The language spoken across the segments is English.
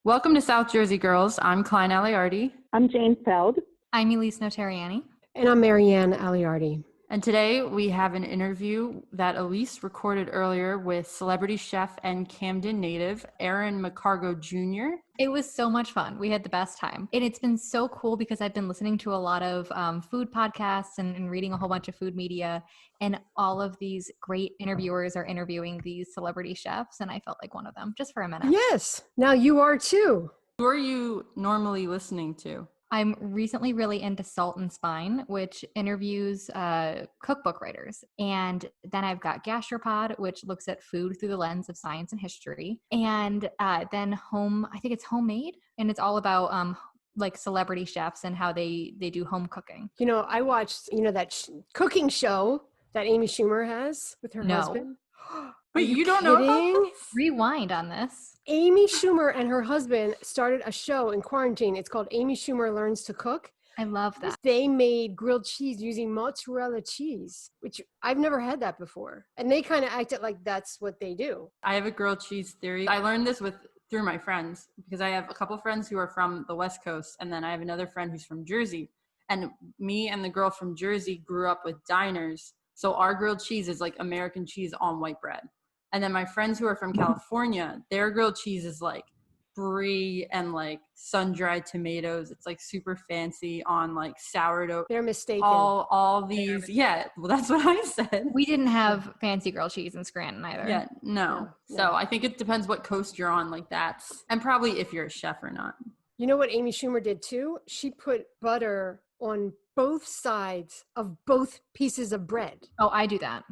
Welcome to South Jersey Girls. I'm Klein. I'm Jayne Feld. I'm Elyse and Marianne. And I'm Marianne Aliardi. And today we have an interview that Elyse recorded earlier with celebrity chef and Camden native Aaron McCargo Jr. It was so much fun. We had the best time. And it's been so cool because I've been listening to a lot of food podcasts and reading a whole bunch of food media. And all of these great interviewers are interviewing these celebrity chefs. And I felt like one of them just for a minute. Yes. Now you are too. Who are you normally listening to? I'm recently really into Salt and Spine, which interviews cookbook writers. And then I've got Gastropod, which looks at food through the lens of science and history. And then I think it's Homemade. And it's all about like celebrity chefs and how they do home cooking. You know, I watched, that cooking show that Amy Schumer has with her husband. Wait, you don't know about this? Rewind on this. Amy Schumer and her husband started a show in quarantine. It's called Amy Schumer Learns to Cook. I love that. They made grilled cheese using mozzarella cheese, which I've never had that before. And they kind of acted like that's what they do. I have a grilled cheese theory. I learned this through my friends because I have a couple friends who are from the West Coast, and then I have another friend who's from Jersey. And me and the girl from Jersey grew up with diners. So our grilled cheese is like American cheese on white bread. And then my friends who are from California, their grilled cheese is like brie and like sun-dried tomatoes. It's like super fancy on like sourdough. They're mistaken. All these. Yeah, well, that's what I said. We didn't have fancy grilled cheese in Scranton either. Yeah, no. So I think it depends what coast you're on. Like that's, and probably if you're a chef or not. You know what Amy Schumer did too? She put butter on both sides of both pieces of bread. Oh, I do that.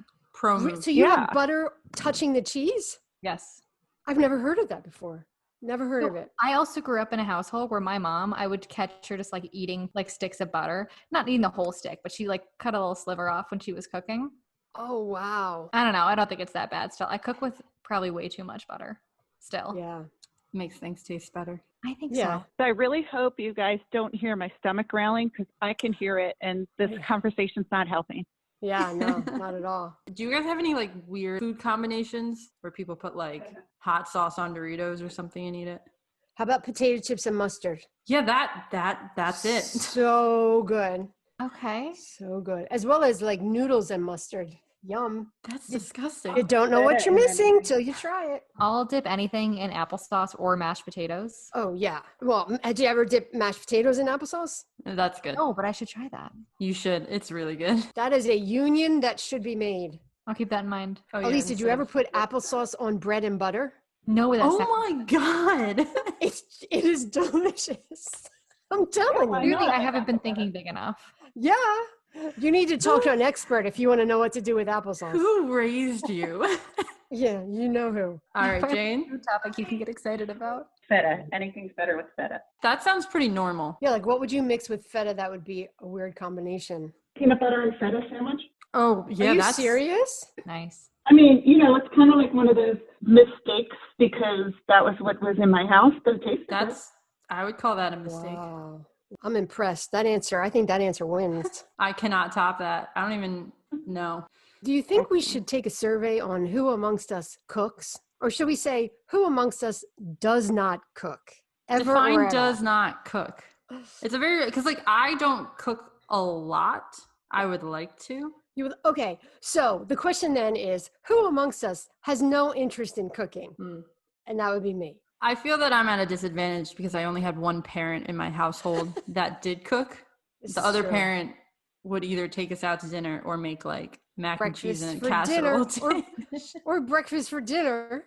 So you have butter touching the cheese? Yes. I've never heard of that before. Never heard of it. I also grew up in a household where my mom, I would catch her just like eating like sticks of butter, not eating the whole stick, but she like cut a little sliver off when she was cooking. Oh, wow. I don't know. I don't think it's that bad still. I cook with probably way too much butter still. Yeah. Makes things taste better. I think Yeah. so. So I really hope you guys don't hear my stomach growling because I can hear it and this conversation's not helping. Yeah, no, not at all. Do you guys have any like weird food combinations where people put like hot sauce on Doritos or something and eat it? How about potato chips and mustard? Yeah, that's it. So good. Okay. So good. As well as like noodles and mustard. Yum. That's disgusting. You don't know what you're missing till you try it. I'll dip anything in applesauce or mashed potatoes. Oh, yeah. Well, had you ever dipped mashed potatoes in applesauce? That's good. Oh, but I should try that. You should. It's really good. That is a union that should be made. I'll keep that in mind. Oh, Elise, did you ever put applesauce on bread and butter? No, that's Oh my God. It is delicious. I'm telling you. Really, I haven't been thinking big enough. Yeah. You need to talk to an expert if you want to know what to do with applesauce. Who raised you? Yeah, you know who. All right, Jayne. New topic you can get excited about. Feta. Anything's better with feta. That sounds pretty normal. Yeah, like what would you mix with feta that would be a weird combination? Peanut butter and feta sandwich. Oh, yeah. Are you that's serious? Nice. I mean, it's kind of like one of those mistakes because that was what was in my house, but it tasted good. I would call that a mistake. Wow. I'm impressed. I think that answer wins. I cannot top that. I don't even know. Do you think we should take a survey on who amongst us cooks? Or should we say who amongst us does not cook? Ever or Define at does all? not cook. It's a very, because like I don't cook a lot. I would like to. Okay, so the question then is who amongst us has no interest in cooking? And that would be me. I feel that I'm at a disadvantage because I only had one parent in my household that did cook. The other parent would either take us out to dinner or make like mac and cheese and a casserole. Or breakfast for dinner.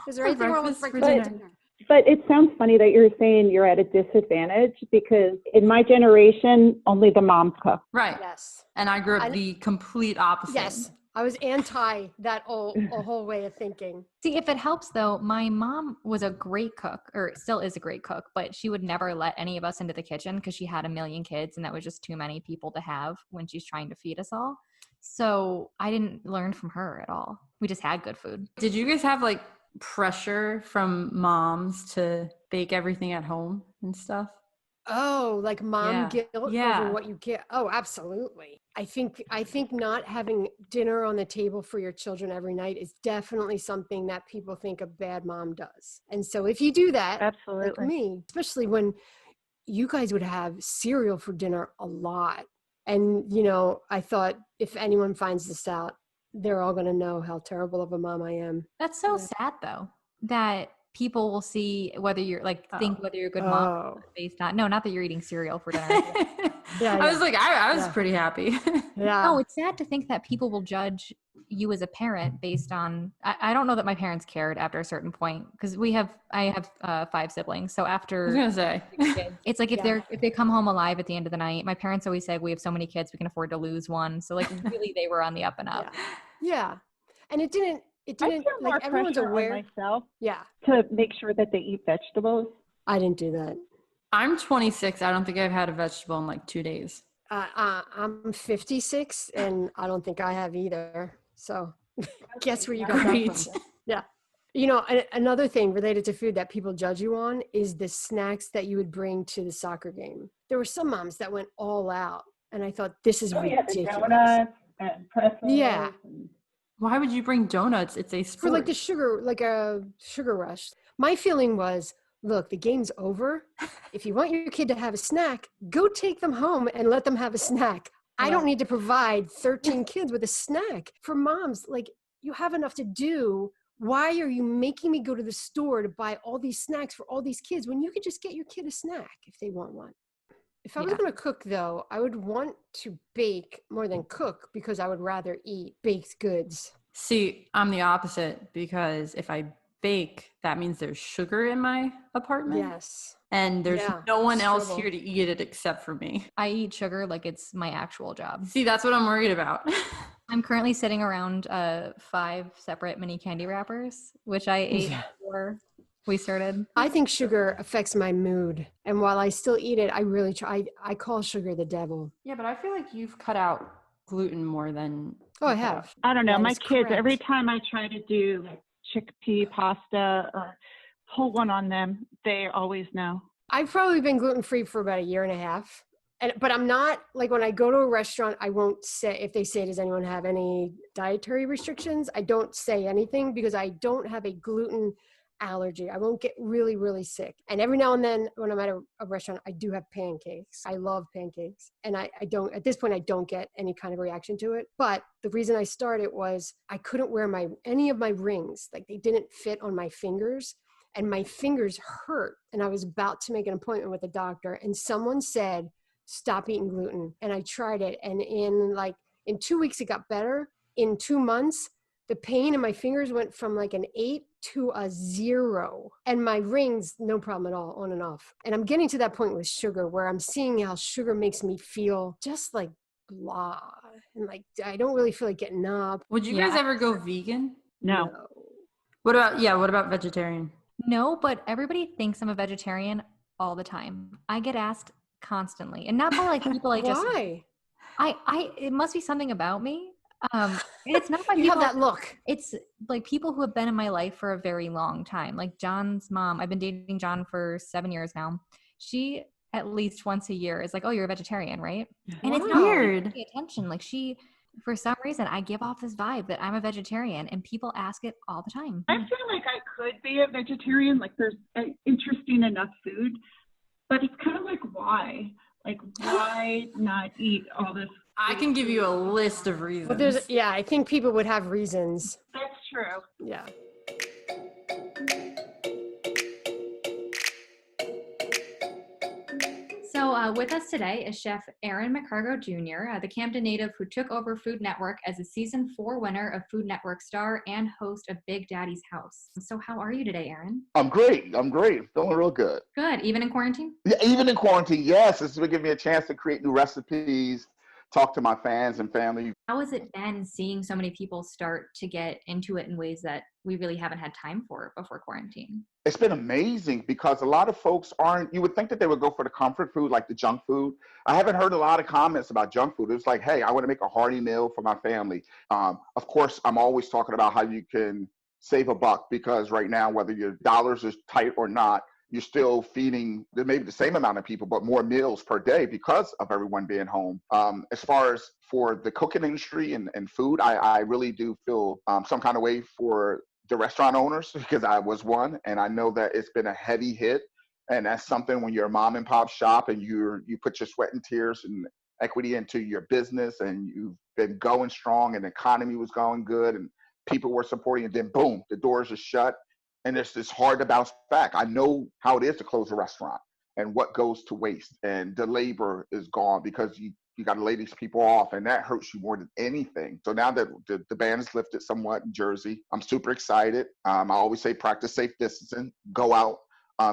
Is there anything wrong with breakfast for dinner? But it sounds funny that you're saying you're at a disadvantage because in my generation, only the moms cook. Right. Yes. And I grew up the complete opposite. Yes. I was anti that whole way of thinking. See, if it helps though, my mom was a great cook, or still is a great cook, but she would never let any of us into the kitchen because she had a million kids and that was just too many people to have when she's trying to feed us all. So I didn't learn from her at all. We just had good food. Did you guys have like pressure from moms to bake everything at home and stuff? Oh, like mom Yeah. guilt Yeah. over what you get. Oh, absolutely. I think not having dinner on the table for your children every night is definitely something that people think a bad mom does. And so if you do that, like Absolutely. me, especially when you guys would have cereal for dinner a lot. And, you know, I thought if anyone finds this out, they're all going to know how terrible of a mom I am. That's so Yeah. sad though, that people will see whether you're think whether you're a good mom Oh, based on, no, not that you're eating cereal for dinner. yeah. I was like, I was Yeah. pretty happy. Yeah. No, it's sad to think that people will judge you as a parent based on, I don't know that my parents cared after a certain point, because I have 5 siblings. So I was after gonna say. 6 kids, it's like if Yeah. they come home alive at the end of the night, my parents always say, we have so many kids, we can afford to lose one. So like really they were on the up and up. Yeah. Yeah. And it didn't, I feel more like everyone's pressure aware. on myself Yeah. to make sure that they eat vegetables. I didn't do that. I'm 26. I don't think I've had a vegetable in like 2 days. I'm 56 and I don't think I have either. So guess where you got that Great. from. Yeah. You know, another thing related to food that people judge you on is the snacks that you would bring to the soccer game. There were some moms that went all out and I thought this is The ridiculous. donuts and pretzels. Yeah. And Why would you bring donuts? It's a sport. For like a sugar rush. My feeling was, look, the game's over. If you want your kid to have a snack, go take them home and let them have a snack. I don't need to provide 13 kids with a snack. For moms, like, you have enough to do. Why are you making me go to the store to buy all these snacks for all these kids when you could just get your kid a snack if they want one? If I was going to cook, though, I would want to bake more than cook because I would rather eat baked goods. See, I'm the opposite, because if I bake, that means there's sugar in my apartment. Yes. And there's Yeah, no one else struggle. here to eat it except for me. I eat sugar like it's my actual job. See, that's what I'm worried about. I'm currently sitting around 5 separate mini candy wrappers, which I ate before we started. I think sugar affects my mood. And while I still eat it, I really try. I call sugar the devil. Yeah, but I feel like you've cut out gluten more than. Oh, I you cut have. I don't know. That My is kids, every correct. time I try to do like chickpea pasta or pull one on them, they always know. I've probably been gluten-free for about 1.5 years. But I'm not, like, when I go to a restaurant, I won't say, if they say, does anyone have any dietary restrictions? I don't say anything because I don't have a gluten allergy. I won't get really, really sick. And every now and then when I'm at a restaurant, I do have pancakes. I love pancakes. And I don't, at this point, I don't get any kind of reaction to it. But the reason I started was I couldn't wear any of my rings. Like, they didn't fit on my fingers. And my fingers hurt. And I was about to make an appointment with a doctor. And someone said, stop eating gluten. And I tried it. And in 2 weeks, it got better. In 2 months, the pain in my fingers went from like an 8 to a 0. And my rings, no problem at all, on and off. And I'm getting to that point with sugar where I'm seeing how sugar makes me feel just like blah. And like, I don't really feel like getting up. Would you guys ever go vegan? No. What about vegetarian? No, but everybody thinks I'm a vegetarian all the time. I get asked constantly, and not by like people I just. Why? It must be something about me. And it's not by You people. have that look. It's like people who have been in my life for a very long time. Like John's mom. I've been dating John for 7 years now. She at least once a year is like, "Oh, you're a vegetarian, right?" And it's not Weird. paying attention. Like for some reason, I give off this vibe that I'm a vegetarian, and people ask it all the time. I feel like I could be a vegetarian. Like, there's interesting enough food, but it's kind of like, why? Like, why not eat all this? I can give you a list of reasons. But I think people would have reasons. That's true. Yeah. So with us today is Chef Aaron McCargo Jr., the Camden native who took over Food Network as a season 4 winner of Food Network Star and host of Big Daddy's House. So how are you today, Aaron? I'm great. Feeling real good. Good. Even in quarantine? Yeah, even in quarantine, yes. This will give me a chance to create new recipes, talk to my fans and family. How has it been seeing so many people start to get into it in ways that we really haven't had time for before quarantine? It's been amazing because a lot of folks you would think that they would go for the comfort food, like the junk food. I haven't heard a lot of comments about junk food. It's like, hey, I want to make a hearty meal for my family. Of course, I'm always talking about how you can save a buck because right now, whether your dollars is tight or not, you're still feeding maybe the same amount of people, but more meals per day because of everyone being home. As far as for the cooking industry and food, I really do feel some kind of way for the restaurant owners because I was one, and I know that it's been a heavy hit. And that's something when you're a mom and pop shop and you put your sweat and tears and equity into your business and you've been going strong and the economy was going good and people were supporting, and then boom, the doors are shut and it's hard to bounce back. I know how it is to close a restaurant and what goes to waste, and the labor is gone because you got to lay these people off, and that hurts you more than anything. So now that the ban is lifted somewhat in Jersey, I'm super excited. I always say practice safe distancing, go out,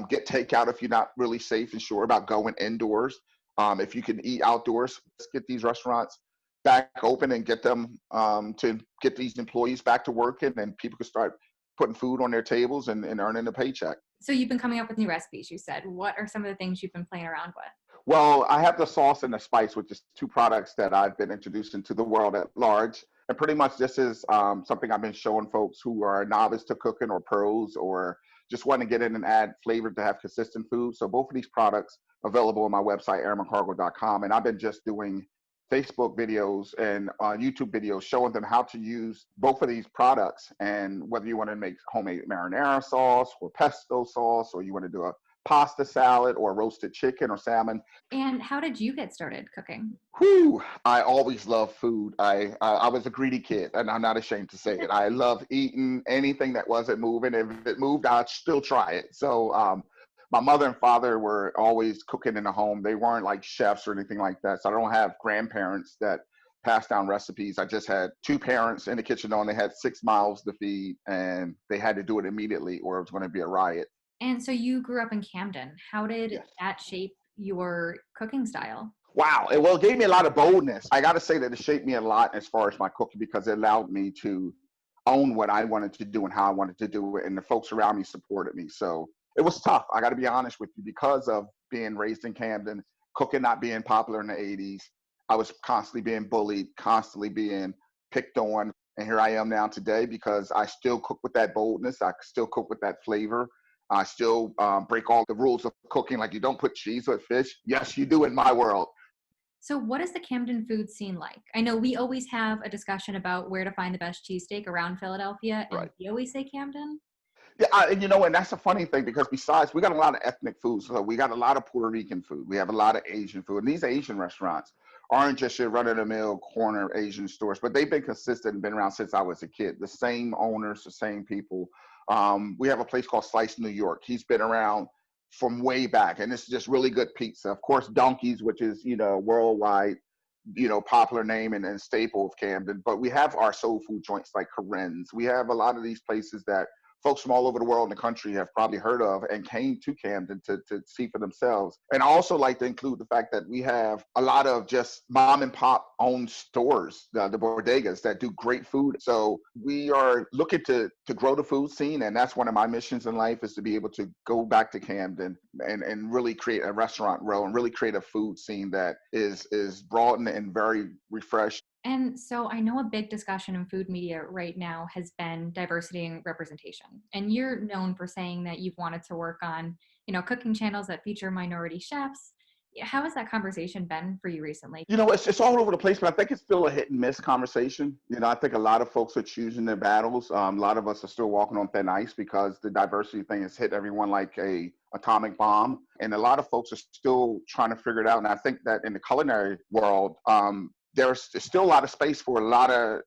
get takeout if you're not really safe and sure about going indoors. If you can eat outdoors, let's get these restaurants back open and get them to get these employees back to working, and people can start putting food on their tables and earning a paycheck. So you've been coming up with new recipes, you said. What are some of the things you've been playing around with? Well, I have the sauce and the spice, which is two products that I've been introducing to the world at large. And pretty much this is something I've been showing folks who are novice to cooking or pros or just want to get in and add flavor to have consistent food. So both of these products available on my website, aaronmccargo.com. And I've been just doing Facebook videos and YouTube videos showing them how to use both of these products, and whether you want to make homemade marinara sauce or pesto sauce, or you want to do a pasta salad or roasted chicken or salmon. And how did you get started cooking? Whew, I always love food. I was a greedy kid, and I'm not ashamed to say it. I love eating anything that wasn't moving. If it moved, I'd still try it. So my mother and father were always cooking in the home. They weren't like chefs or anything like that. So I don't have grandparents that passed down recipes. I just had two parents in the kitchen on. They had 6 mouths to feed, and they had to do it immediately or it was going to be a riot. And so you grew up in Camden. How did Yes. that shape your cooking style? Wow. Well, it gave me a lot of boldness. I got to say that it shaped me a lot as far as my cooking because it allowed me to own what I wanted to do and how I wanted to do it. And the folks around me supported me. So it was tough. I got to be honest with you, because of being raised in Camden, cooking not being popular in the 80s. I was constantly being bullied, constantly being picked on. And here I am now today because I still cook with that boldness. I still cook with that flavor. I still break all the rules of cooking, like you don't put cheese with fish. Yes, you do in my world. So what is the Camden food scene like? I know we always have a discussion about where to find the best cheesesteak around Philadelphia, and Right. we always say Camden. Yeah, and and that's a funny thing because besides, we got a lot of ethnic food. So we got a lot of Puerto Rican food. We have a lot of Asian food. And these Asian restaurants aren't just your run-of-the-mill corner Asian stores, but they've been consistent and been around since I was a kid. The same owners, the same people. We have a place called Slice New York. He's been around from way back, and it's just really good pizza. Of course, Donkey's, which is, worldwide, popular name and staple of Camden. But we have our soul food joints like Corinne's. We have a lot of these places that folks from all over the world in the country have probably heard of and came to Camden to see for themselves. And I also like to include the fact that we have a lot of just mom and pop owned stores, the bodegas that do great food. So we are looking to grow the food scene. And that's one of my missions in life, is to be able to go back to Camden and really create a restaurant row and really create a food scene that is broad and very refreshed. And so I know a big discussion in food media right now has been diversity and representation. And you're known for saying that you've wanted to work on, cooking channels that feature minority chefs. How has that conversation been for you recently? It's all over the place, but I think it's still a hit and miss conversation. I think a lot of folks are choosing their battles. A lot of us are still walking on thin ice because the diversity thing has hit everyone like a atomic bomb. And a lot of folks are still trying to figure it out. And I think that in the culinary world, there's still a lot of space for a lot of,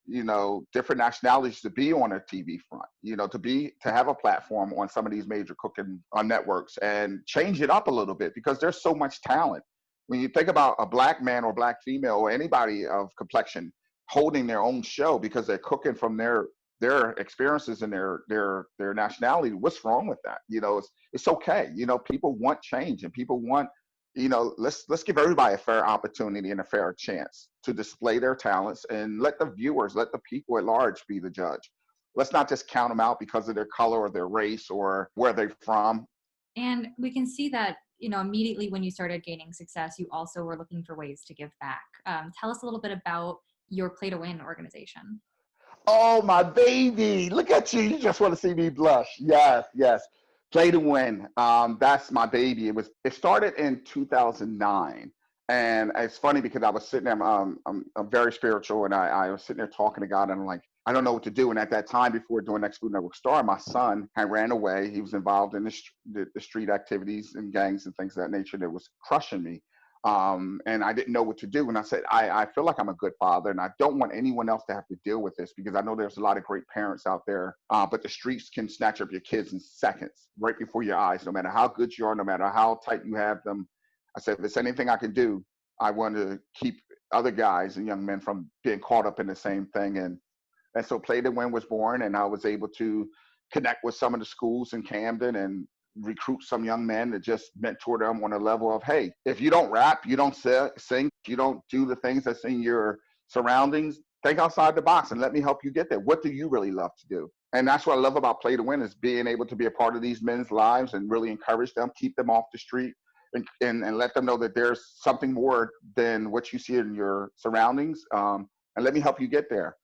different nationalities to be on a TV front, to have a platform on some of these major cooking networks and change it up a little bit, because there's so much talent. When you think about a Black man or Black female or anybody of complexion holding their own show because they're cooking from their experiences and their nationality, what's wrong with that? It's okay. People want change, and people want, let's give everybody a fair opportunity and a fair chance to display their talents, and let the viewers, let the people at large be the judge. Let's not just count them out because of their color or their race or where they're from. And we can see that, immediately when you started gaining success, you also were looking for ways to give back. Tell us a little bit about your Play to Win organization. Oh, my baby. Look at you. You just want to see me blush. Yes, yes. Play to Win. That's my baby. It started in 2009. And it's funny because I was sitting there, I'm very spiritual, and I was sitting there talking to God, and I'm like, I don't know what to do. And at that time, before doing Next Food Network Star, my son had ran away. He was involved in the street activities and gangs and things of that nature that was crushing me. And I didn't know what to do. And I said, I feel like I'm a good father, and I don't want anyone else to have to deal with this, because I know there's a lot of great parents out there, but the streets can snatch up your kids in seconds, right before your eyes, no matter how good you are, no matter how tight you have them. I said, if there's anything I can do, I want to keep other guys and young men from being caught up in the same thing. And so Play to Win was born, and I was able to connect with some of the schools in Camden and recruit some young men to just mentor them on a level of, hey, if you don't rap, you don't sing, you don't do the things that's in your surroundings, think outside the box and let me help you get there. What do you really love to do? And that's what I love about Play to Win, is being able to be a part of these men's lives and really encourage them, keep them off the street, and let them know that there's something more than what you see in your surroundings, and let me help you get there.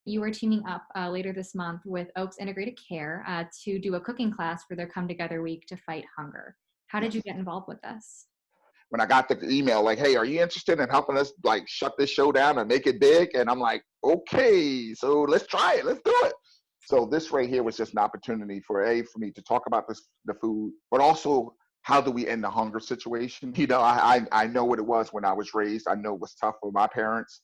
You are teaming up later this month with Oaks Integrated Care to do a cooking class for their Come Together Week to fight hunger. How did you get involved with this? When I got the email, like, hey, are you interested in helping us like shut this show down and make it big? And I'm like, okay, so let's try it. Let's do it. So this right here was just an opportunity for me to talk about the food, but also how do we end the hunger situation? You know, I know what it was when I was raised. I know it was tough for my parents.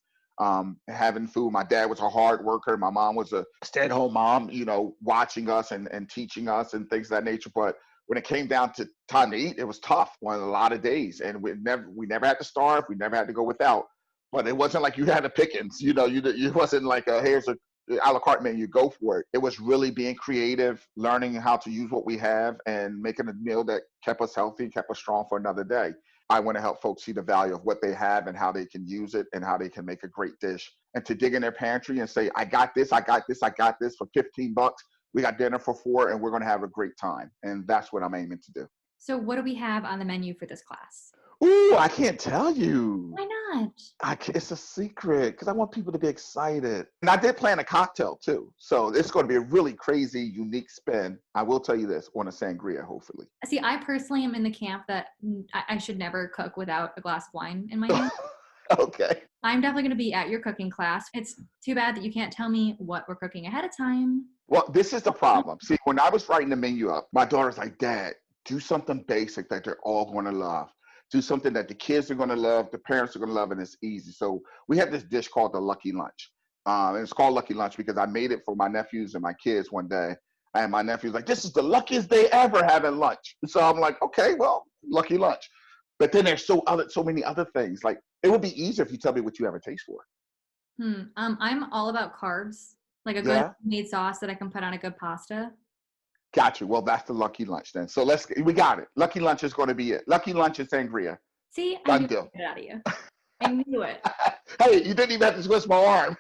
Having food. My dad was a hard worker. My mom was a stay-at-home mom, you know, watching us and teaching us and things of that nature. But when it came down to time to eat, it was tough on a lot of days. And we never had to starve. We never had to go without. But it wasn't like you had a pickings. You know, it wasn't like here's a a la carte menu, go for it. It was really being creative, learning how to use what we have and making a meal that kept us healthy, kept us strong for another day. I want to help folks see the value of what they have and how they can use it and how they can make a great dish. And to dig in their pantry and say, I got this for $15. We got dinner for $4 and we're going to have a great time. And that's what I'm aiming to do. So what do we have on the menu for this class? Ooh, I can't tell you. Why not? It's a secret because I want people to be excited. And I did plan a cocktail too. So it's going to be a really crazy, unique spin. I will tell you this, on a sangria, hopefully. See, I personally am in the camp that I should never cook without a glass of wine in my hand. Okay. I'm definitely going to be at your cooking class. It's too bad that you can't tell me what we're cooking ahead of time. Well, this is the problem. See, when I was writing the menu up, my daughter's like, Dad, do something basic that they're all going to love. Do something that the kids are going to love, the parents are going to love, and it's easy. So we have this dish called the Lucky Lunch. And it's called Lucky Lunch because I made it for my nephews and my kids one day. And my nephew's like, this is the luckiest they ever having lunch. So I'm like, okay, well, Lucky Lunch. But then there's so many other things. Like, it would be easier if you tell me what you have a taste for. I'm all about carbs, like a good made sauce that I can put on a good pasta. Got you. Well, that's the Lucky Lunch then. So we got it. Lucky Lunch is going to be it. Lucky Lunch is sangria. See, I knew it out of you. I knew it. Hey, you didn't even have to twist my arm.